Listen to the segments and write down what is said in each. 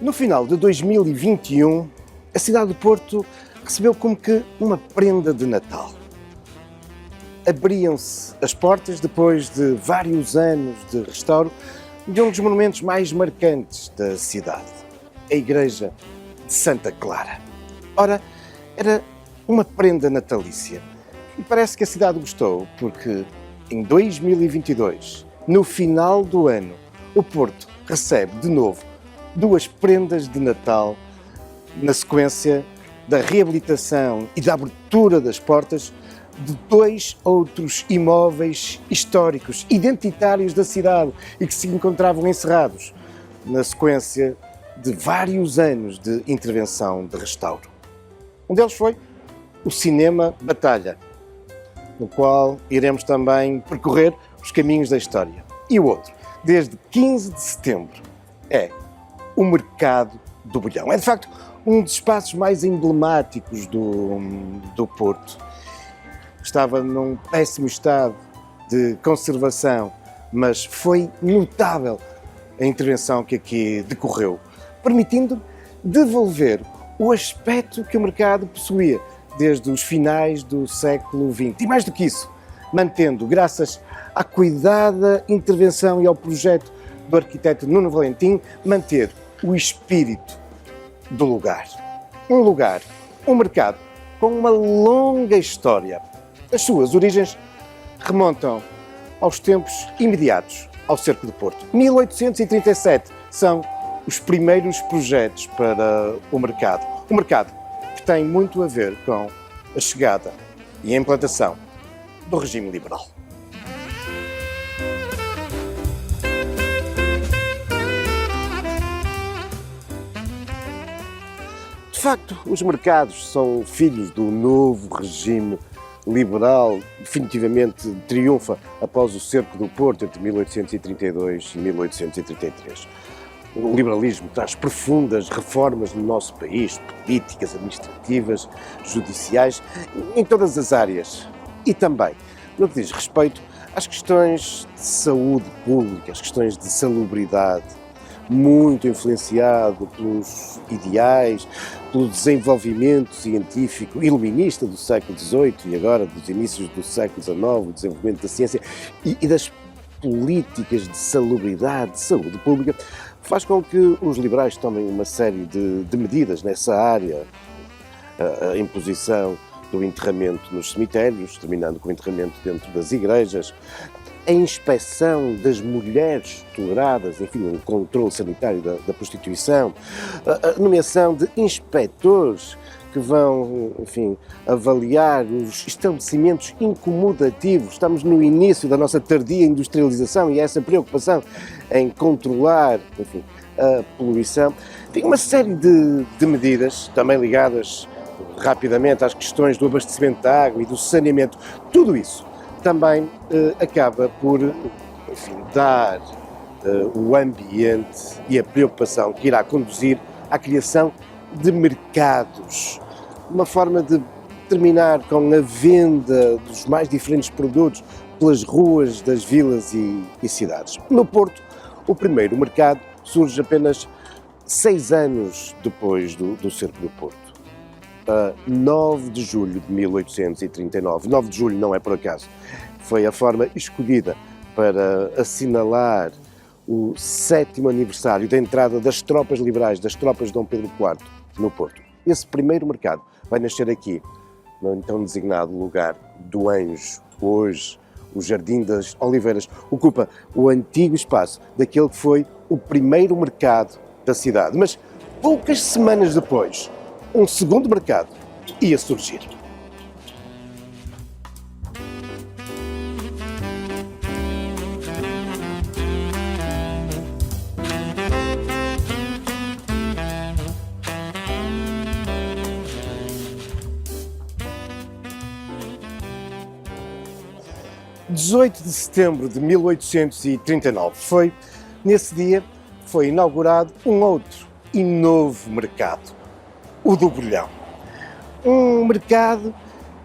No final de 2021, a cidade do Porto recebeu como que uma prenda de Natal. Abriam-se as portas depois de vários anos de restauro de um dos monumentos mais marcantes da cidade, a Igreja de Santa Clara. Ora, era uma prenda natalícia e parece que a cidade gostou porque em 2022, no final do ano, o Porto recebe de novo duas prendas de Natal na sequência da reabilitação e da abertura das portas de dois outros imóveis históricos, identitários da cidade e que se encontravam encerrados na sequência de vários anos de intervenção de restauro. Um deles foi o Cinema Batalha, no qual iremos também percorrer os caminhos da história. E o outro, desde 15 de setembro, é o Mercado do Bolhão. É, de facto, um dos espaços mais emblemáticos do Porto. Estava num péssimo estado de conservação, mas foi notável a intervenção que aqui decorreu, permitindo devolver o aspecto que o mercado possuía desde os finais do século XX. E mais do que isso, mantendo, graças à cuidada intervenção e ao projeto do arquiteto Nuno Valentim, manter o espírito do lugar. Um mercado com uma longa história. As suas origens remontam aos tempos imediatos ao Cerco do Porto. 1837 são os primeiros projetos para o mercado. Um mercado que tem muito a ver com a chegada e a implantação do regime liberal. De facto, os mercados são filhos do novo regime liberal, definitivamente triunfa após o Cerco do Porto entre 1832 e 1833. O liberalismo traz profundas reformas no nosso país, políticas, administrativas, judiciais, em todas as áreas. E também, no que diz respeito às questões de saúde pública, às questões de salubridade, muito influenciado pelos ideais, pelo desenvolvimento científico iluminista do século XVIII e agora dos inícios do século XIX, o desenvolvimento da ciência e das políticas de salubridade, de saúde pública, faz com que os liberais tomem uma série de medidas nessa área, a imposição do enterramento nos cemitérios, terminando com o enterramento dentro das igrejas, a inspeção das mulheres toleradas, enfim, o controle sanitário da prostituição, a nomeação de inspectores que vão, enfim, avaliar os estabelecimentos incomodativos. Estamos no início da nossa tardia industrialização e essa preocupação em controlar, enfim, a poluição. Tem uma série de medidas, também ligadas rapidamente às questões do abastecimento da água e do saneamento. Tudo isso também acaba por, enfim, dar o ambiente e a preocupação que irá conduzir à criação de mercados. Uma forma de terminar com a venda dos mais diferentes produtos pelas ruas das vilas e cidades. No Porto, o primeiro mercado surge apenas 6 anos depois do Cerco do Porto. 9 de julho de 1839. 9 de julho não é por acaso. Foi a forma escolhida para assinalar o 7º aniversário da entrada das tropas liberais, das tropas de Dom Pedro IV, no Porto. Esse primeiro mercado vai nascer aqui, no então designado lugar do Anjo. Hoje, o Jardim das Oliveiras ocupa o antigo espaço daquele que foi o primeiro mercado da cidade. Mas poucas semanas depois, um segundo mercado ia surgir. Em 18 de setembro de 1839, nesse dia, foi inaugurado um outro e novo mercado, o do Bolhão. Um mercado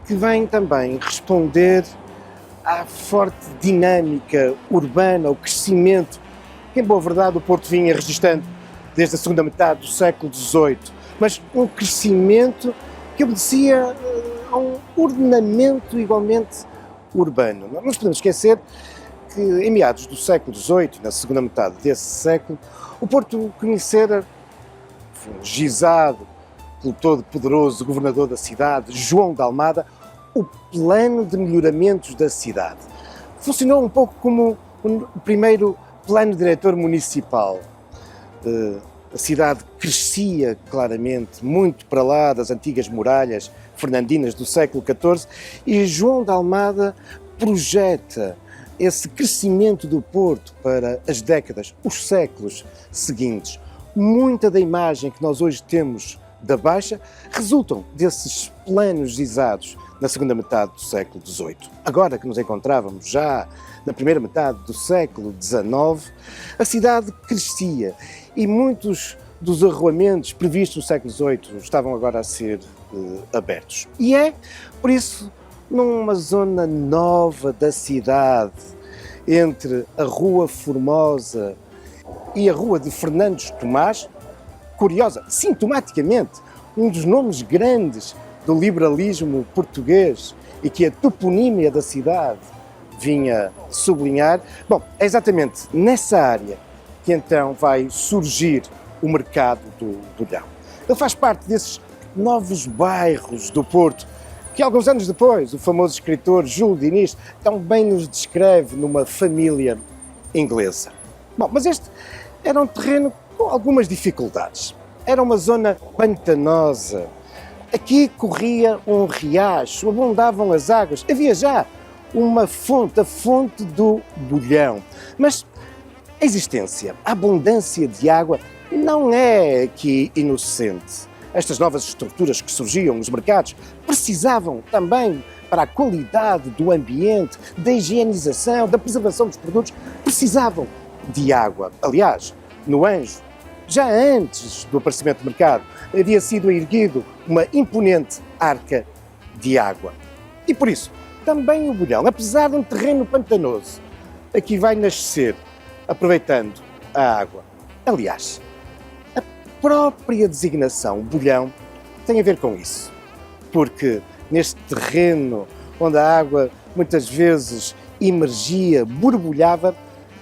que vem também responder à forte dinâmica urbana, ao crescimento que, em boa verdade, o Porto vinha registrando desde a segunda metade do século XVIII, mas um crescimento que obedecia a um ordenamento igualmente urbano. Não nos podemos esquecer que em meados do século XVIII, na segunda metade desse século, o Porto conhecera, gizado pelo todo-poderoso governador da cidade, João de Almada, o plano de melhoramentos da cidade. Funcionou um pouco como o primeiro plano diretor municipal. A cidade crescia claramente, muito para lá das antigas muralhas fernandinas do século XIV, e João de Almada projeta esse crescimento do Porto para as décadas, os séculos seguintes. Muita da imagem que nós hoje temos da Baixa resultam desses planos gizados na segunda metade do século XVIII. Agora que nos encontrávamos já na primeira metade do século XIX, a cidade crescia e muitos dos arruamentos previstos no século XVIII estavam agora a ser abertos. E é, por isso, numa zona nova da cidade, entre a Rua Formosa e a Rua de Fernandes Tomás, curiosa, sintomaticamente, um dos nomes grandes do liberalismo português e que a toponímia da cidade vinha sublinhar. Bom, é exatamente nessa área que então vai surgir o mercado do Bolhão. Ele faz parte desses novos bairros do Porto que alguns anos depois o famoso escritor Júlio Diniz tão bem nos descreve numa família inglesa. Bom, mas este era um terreno com algumas dificuldades. Era uma zona pantanosa. Aqui corria um riacho, abundavam as águas, havia já uma fonte, a fonte do Bolhão. Mas a existência, a abundância de água não é aqui inocente. Estas novas estruturas que surgiam nos mercados precisavam também, para a qualidade do ambiente, da higienização, da preservação dos produtos, precisavam de água. Aliás, no Anjo, já antes do aparecimento do mercado, havia sido erguido uma imponente arca de água. E por isso, também o Bolhão, apesar de um terreno pantanoso, aqui vai nascer, aproveitando a água. Aliás, a própria designação Bolhão tem a ver com isso, porque neste terreno onde a água muitas vezes emergia, borbulhava,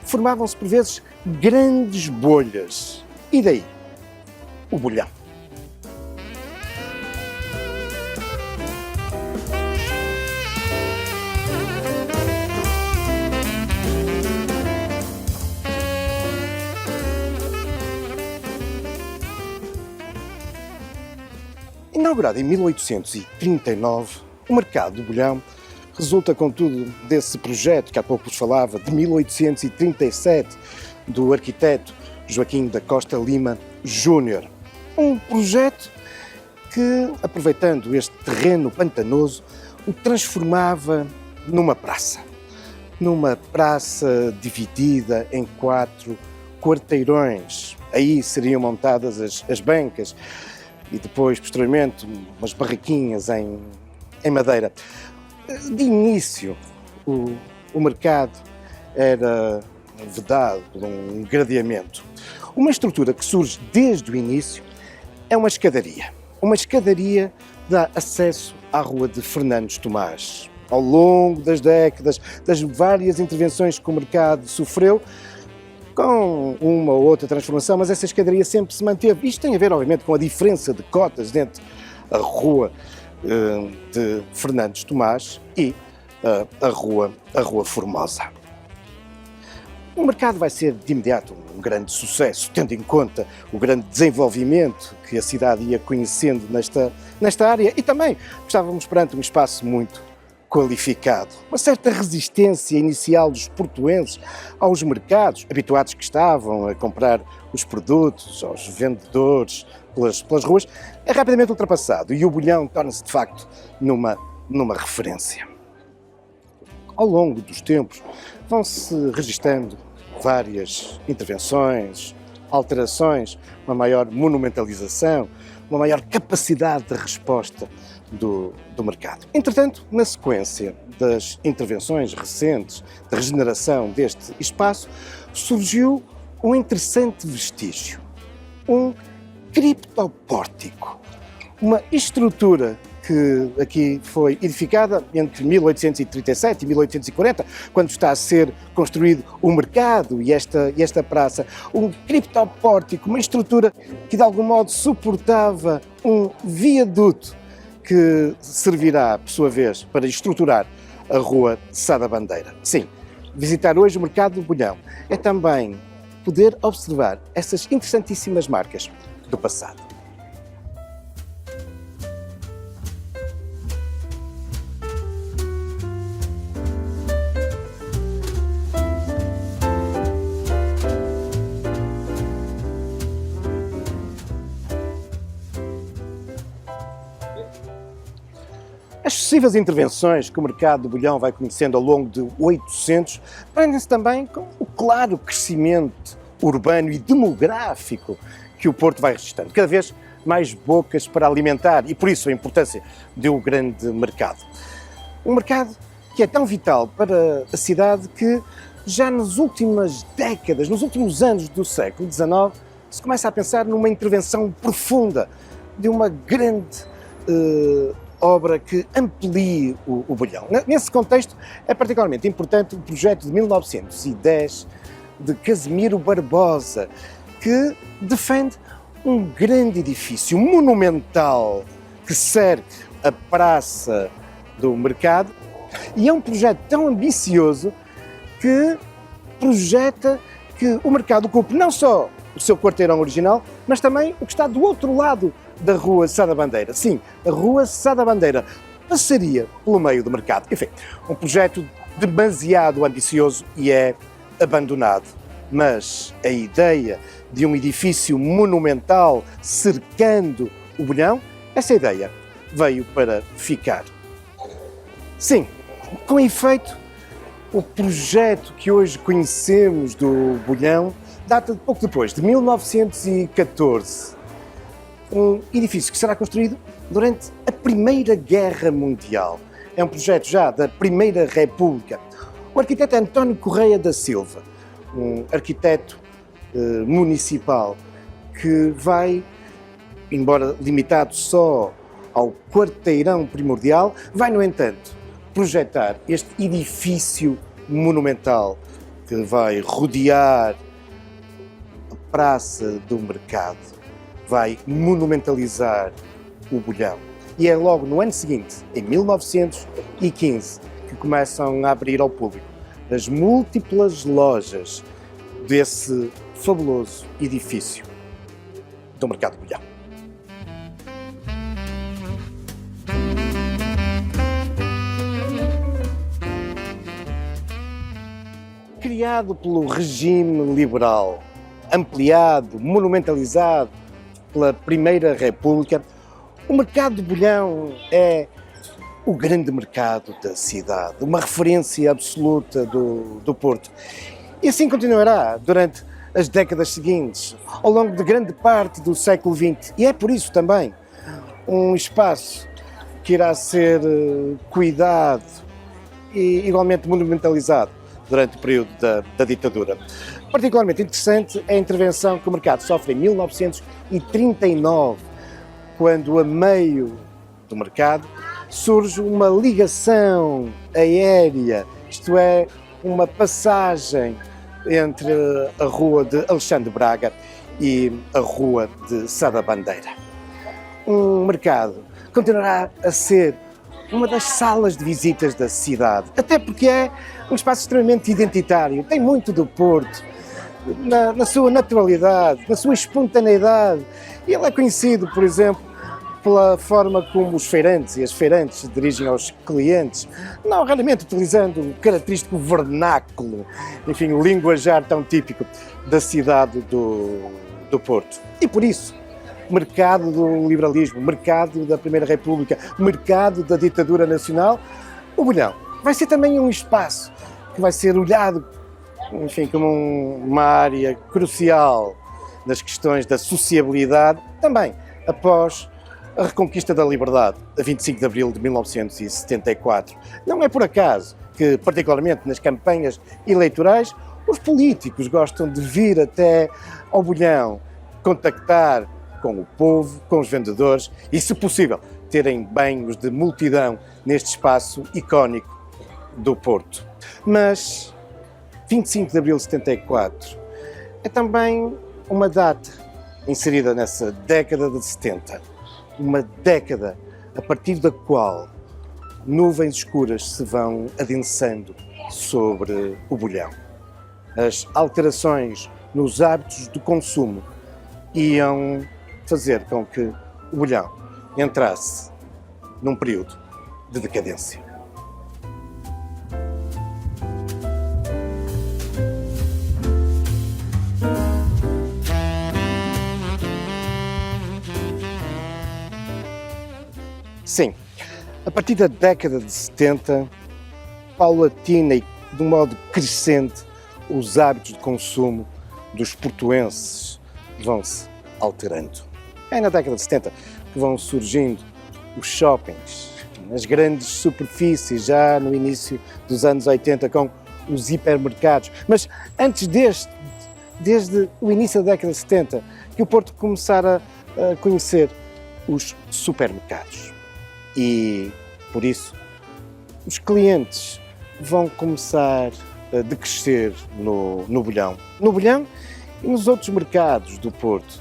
formavam-se por vezes grandes bolhas. E daí, o Bolhão. Inaugurado em 1839, o mercado do Bolhão resulta, contudo, desse projeto que há pouco vos falava, de 1837, do arquiteto Joaquim da Costa Lima Júnior. Um projeto que, aproveitando este terreno pantanoso, o transformava numa praça. Numa praça dividida em 4 quarteirões. Aí seriam montadas as bancas e depois, posteriormente, umas barraquinhas em madeira. De início, o mercado era vedado por um gradeamento. Uma estrutura que surge desde o início é uma escadaria. Uma escadaria dá acesso à Rua de Fernandes Tomás. Ao longo das décadas, das várias intervenções que o mercado sofreu, com uma ou outra transformação, mas essa escadaria sempre se manteve. Isto tem a ver, obviamente, com a diferença de cotas entre a Rua de Fernandes Tomás e a Rua Formosa. O mercado vai ser de imediato um grande sucesso, tendo em conta o grande desenvolvimento que a cidade ia conhecendo nesta área, e também estávamos perante um espaço muito qualificado. Uma certa resistência inicial dos portuenses aos mercados, habituados que estavam a comprar os produtos aos vendedores pelas ruas, é rapidamente ultrapassado e o Bolhão torna-se de facto numa referência. Ao longo dos tempos vão-se registando várias intervenções, alterações, uma maior monumentalização, uma maior capacidade de resposta do mercado. Entretanto, na sequência das intervenções recentes, da regeneração deste espaço, surgiu um interessante vestígio. um criptopórtico, uma estrutura que aqui foi edificada entre 1837 e 1840, quando está a ser construído o mercado e esta praça. Um criptopórtico, uma estrutura que de algum modo suportava um viaduto que servirá, por sua vez, para estruturar a Rua Sá da Bandeira. Sim, visitar hoje o Mercado do Bolhão é também poder observar essas interessantíssimas marcas do passado. As sucessivas intervenções que o Mercado do Bolhão vai conhecendo ao longo de 800 prendem-se também com o claro crescimento urbano e demográfico que o Porto vai registrando. Cada vez mais bocas para alimentar e, por isso, a importância de um grande mercado. Um mercado que é tão vital para a cidade que já nas últimas décadas, nos últimos anos do século XIX, se começa a pensar numa intervenção profunda de uma grande obra que amplie o Bolhão. Nesse contexto, é particularmente importante o projeto de 1910 de Casimiro Barbosa, que defende um grande edifício monumental que cerca a Praça do Mercado, e é um projeto tão ambicioso que projeta que o mercado ocupe não só o seu quarteirão original, mas também o que está do outro lado da Rua Sá da Bandeira. Sim, a Rua Sá da Bandeira passaria pelo meio do mercado. Enfim, um projeto demasiado ambicioso e é abandonado. Mas a ideia de um edifício monumental cercando o Bolhão, essa ideia veio para ficar. Sim, com efeito, o projeto que hoje conhecemos do Bolhão data de pouco depois, de 1914. Um edifício que será construído durante a Primeira Guerra Mundial. É um projeto já da Primeira República. O arquiteto é António Correia da Silva, um arquiteto municipal que vai, embora limitado só ao quarteirão primordial, vai, no entanto, projetar este edifício monumental que vai rodear a Praça do Mercado, vai monumentalizar o Bolhão. E é logo no ano seguinte, em 1915, que começam a abrir ao público as múltiplas lojas desse fabuloso edifício do Mercado do Bolhão. Criado pelo regime liberal, ampliado, monumentalizado pela Primeira República, o Mercado do Bolhão é o grande mercado da cidade, uma referência absoluta do Porto. E assim continuará durante as décadas seguintes, ao longo de grande parte do século XX. E é por isso também um espaço que irá ser cuidado e igualmente monumentalizado durante o período da ditadura. Particularmente interessante é a intervenção que o mercado sofre em 1939, quando a meio do mercado surge uma ligação aérea, isto é, uma passagem entre a Rua de Alexandre Braga e a Rua de Sá da Bandeira. Um mercado continuará a ser uma das salas de visitas da cidade, até porque é um espaço extremamente identitário, tem muito do Porto, na sua naturalidade, na sua espontaneidade. E ele é conhecido, por exemplo, pela forma como os feirantes e as feirantes se dirigem aos clientes, não raramente utilizando o característico vernáculo, enfim, o linguajar tão típico da cidade do Porto. E por isso, mercado do liberalismo, mercado da Primeira República, mercado da ditadura nacional, o Bolhão vai ser também um espaço que vai ser olhado, enfim, como uma área crucial nas questões da sociabilidade, também após a reconquista da liberdade, a 25 de abril de 1974. Não é por acaso que, particularmente nas campanhas eleitorais, os políticos gostam de vir até ao Bolhão contactar com o povo, com os vendedores e, se possível, terem banhos de multidão neste espaço icónico do Porto. Mas 25 de abril de 74 é também uma data inserida nessa década de 70, uma década a partir da qual nuvens escuras se vão adensando sobre o Bolhão. As alterações nos hábitos de consumo iam fazer com que o Bolhão entrasse num período de decadência. Sim, a partir da década de 70, paulatina e de um modo crescente, os hábitos de consumo dos portuenses vão-se alterando. É na década de 70 que vão surgindo os shoppings, as grandes superfícies, já no início dos anos 80 com os hipermercados. Mas antes desde o início da década de 70, que o Porto começara a conhecer os supermercados. E, por isso, os clientes vão começar a decrescer no Bolhão. No Bolhão e nos outros mercados do Porto.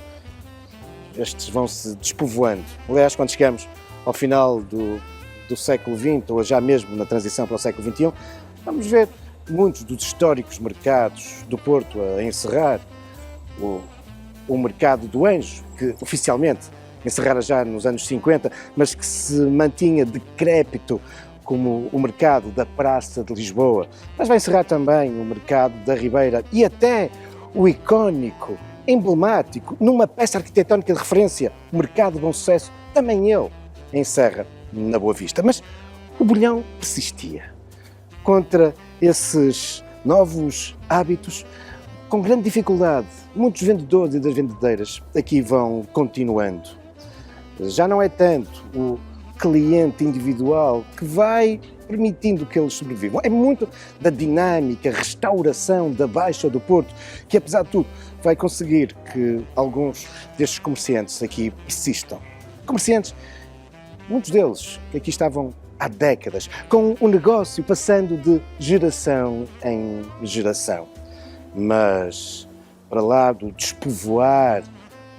Estes vão se despovoando. Aliás, quando chegamos ao final do século XX, ou já mesmo na transição para o século XXI, vamos ver muitos dos históricos mercados do Porto a encerrar. O mercado do Anjo, que oficialmente encerrara já nos anos 50, mas que se mantinha decrépito como o mercado da Praça de Lisboa. Mas vai encerrar também o mercado da Ribeira e até o icónico, emblemático, numa peça arquitetónica de referência, o Mercado de Bom Sucesso, também ele encerra na Boa Vista. Mas o Bolhão persistia contra esses novos hábitos com grande dificuldade. Muitos vendedores e das vendedeiras aqui vão continuando. Já não é tanto o cliente individual que vai permitindo que eles sobrevivam. É muito da dinâmica, restauração da Baixa do Porto, que apesar de tudo vai conseguir que alguns destes comerciantes aqui persistam. Comerciantes, muitos deles que aqui estavam há décadas, com o negócio passando de geração em geração. Mas, para lá do despovoar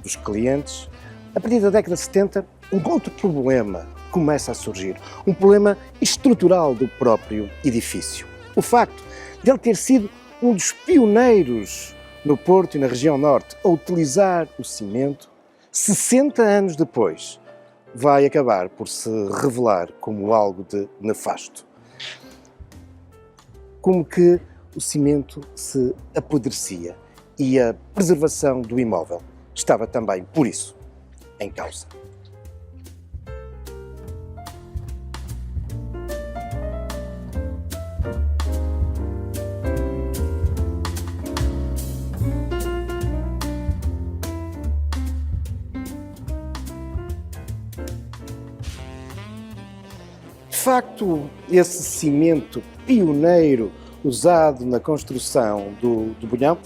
dos clientes, a partir da década de 70, um outro problema começa a surgir. Um problema estrutural do próprio edifício. O facto de ele ter sido um dos pioneiros no Porto e na região norte a utilizar o cimento, 60 anos depois, vai acabar por se revelar como algo de nefasto. Como que o cimento se apodrecia e a preservação do imóvel estava também, por isso, em causa. De facto, esse cimento pioneiro usado na construção do Bolhão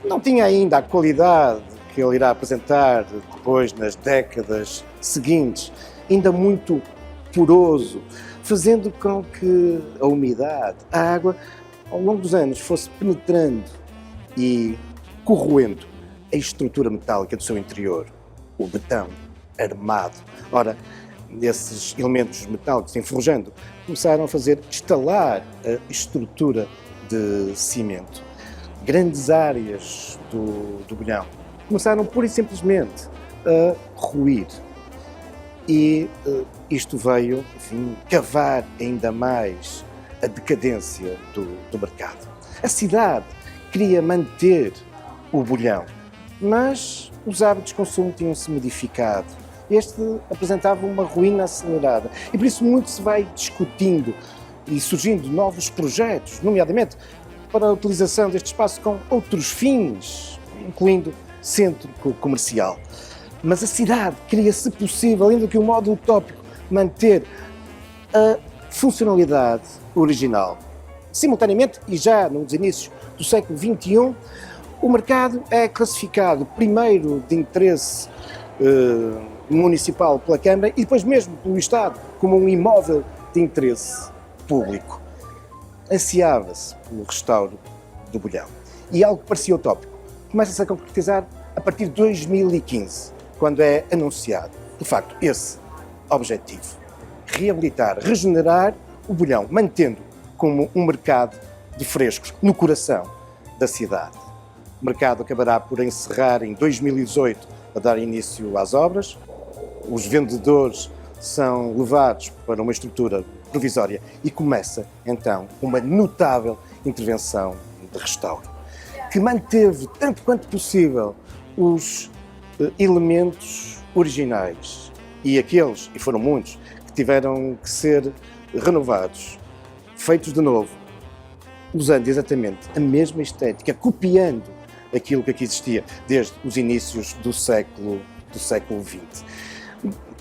não tinha ainda a qualidade que ele irá apresentar depois nas décadas seguintes, ainda muito poroso, fazendo com que a umidade, a água, ao longo dos anos fosse penetrando e corroendo a estrutura metálica do seu interior, o betão armado. Ora, esses elementos metálicos enferrujando começaram a fazer estalar a estrutura de cimento. Grandes áreas do Bolhão começaram pura e simplesmente a ruir. E isto veio, enfim, cavar ainda mais a decadência do mercado. A cidade queria manter o Bolhão, mas os hábitos de consumo tinham-se modificado. Este apresentava uma ruína acelerada e por isso muito se vai discutindo e surgindo novos projetos, nomeadamente para a utilização deste espaço com outros fins, incluindo centro comercial. Mas a cidade queria, se possível, ainda que o modo utópico, manter a funcionalidade original. Simultaneamente, e já nos inícios do século XXI, O mercado é classificado primeiro de interesse municipal pela Câmara e depois mesmo pelo Estado como um imóvel de interesse público. Ansiava-se pelo restauro do Bolhão. E algo que parecia utópico começa-se a concretizar a partir de 2015, quando é anunciado, de facto, esse objetivo. Reabilitar, regenerar o Bolhão, mantendo como um mercado de frescos no coração da cidade. O mercado acabará por encerrar em 2018 a dar início às obras. Os vendedores são levados para uma estrutura provisória e começa então uma notável intervenção de restauro, que manteve tanto quanto possível os elementos originais e aqueles, e foram muitos, que tiveram que ser renovados, feitos de novo, usando exatamente a mesma estética, copiando aquilo que aqui existia desde os inícios do século XX.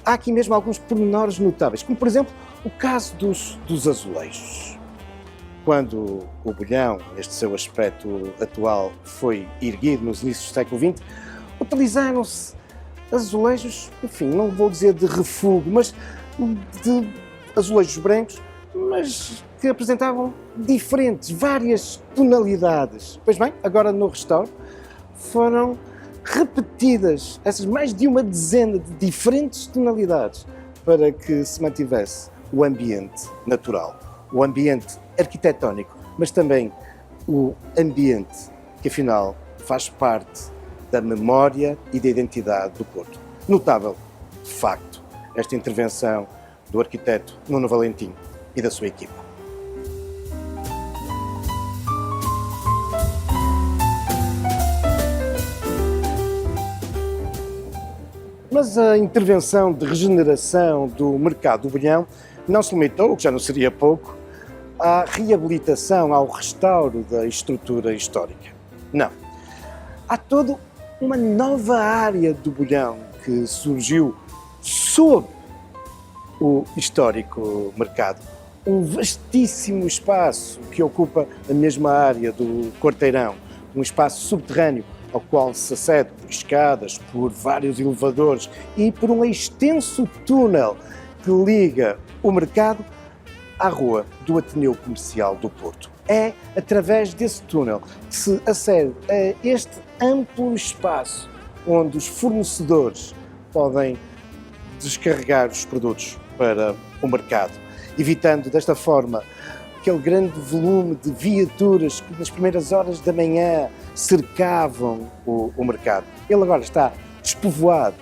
Há aqui mesmo alguns pormenores notáveis, como por exemplo o caso dos azulejos. Quando o Bolhão, neste seu aspecto atual, foi erguido nos inícios do século XX, utilizaram-se azulejos, enfim, não vou dizer de refúgio, mas de azulejos brancos, mas que apresentavam várias tonalidades. Pois bem, agora no restauro foram repetidas essas mais de uma dezena de diferentes tonalidades para que se mantivesse o ambiente natural, o ambiente arquitetónico, mas também o ambiente que afinal faz parte da memória e da identidade do Porto. Notável, de facto, esta intervenção do arquiteto Nuno Valentim e da sua equipa. Mas a intervenção de regeneração do mercado do Bolhão não se limitou, o que já não seria pouco, à reabilitação, ao restauro da estrutura histórica. Não. Há toda uma nova área do Bolhão que surgiu sob o histórico mercado. Um vastíssimo espaço que ocupa a mesma área do Quarteirão, um espaço subterrâneo ao qual se acede por escadas, por vários elevadores e por um extenso túnel que liga o mercado à rua do Ateneu Comercial do Porto. É através desse túnel que se acede a este amplo espaço onde os fornecedores podem descarregar os produtos para o mercado, evitando desta forma aquele grande volume de viaturas que nas primeiras horas da manhã cercavam o mercado. Ele agora está despovoado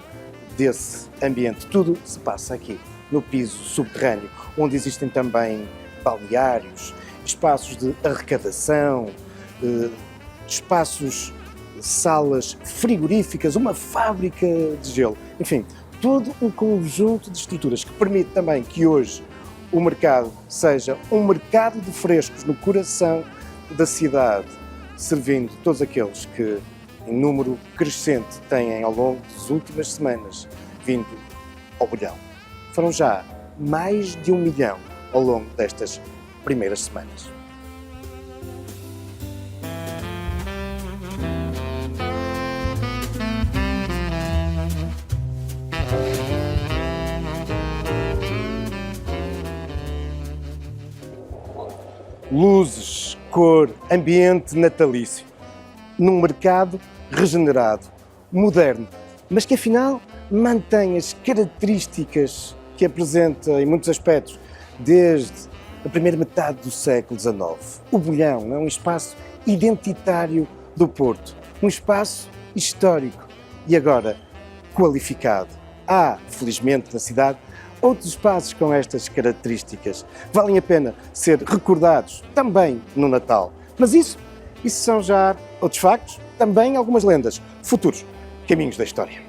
desse ambiente. Tudo se passa aqui, no piso subterrâneo, onde existem também balneários, espaços de arrecadação, espaços, salas frigoríficas, uma fábrica de gelo. Enfim, todo um conjunto de estruturas que permite também que hoje o mercado seja um mercado de frescos no coração da cidade, servindo todos aqueles que, em número crescente, têm ao longo das últimas semanas vindo ao Bolhão. Foram já mais de 1 milhão ao longo destas primeiras semanas. Luzes, cor, ambiente natalício, num mercado regenerado, moderno, mas que afinal mantém as características que apresenta em muitos aspectos desde a primeira metade do século XIX. O Bolhão é um espaço identitário do Porto, um espaço histórico e agora qualificado. Há, felizmente, na cidade, outros espaços com estas características valem a pena ser recordados também no Natal. Mas isso são já outros factos, também algumas lendas, futuros caminhos da história.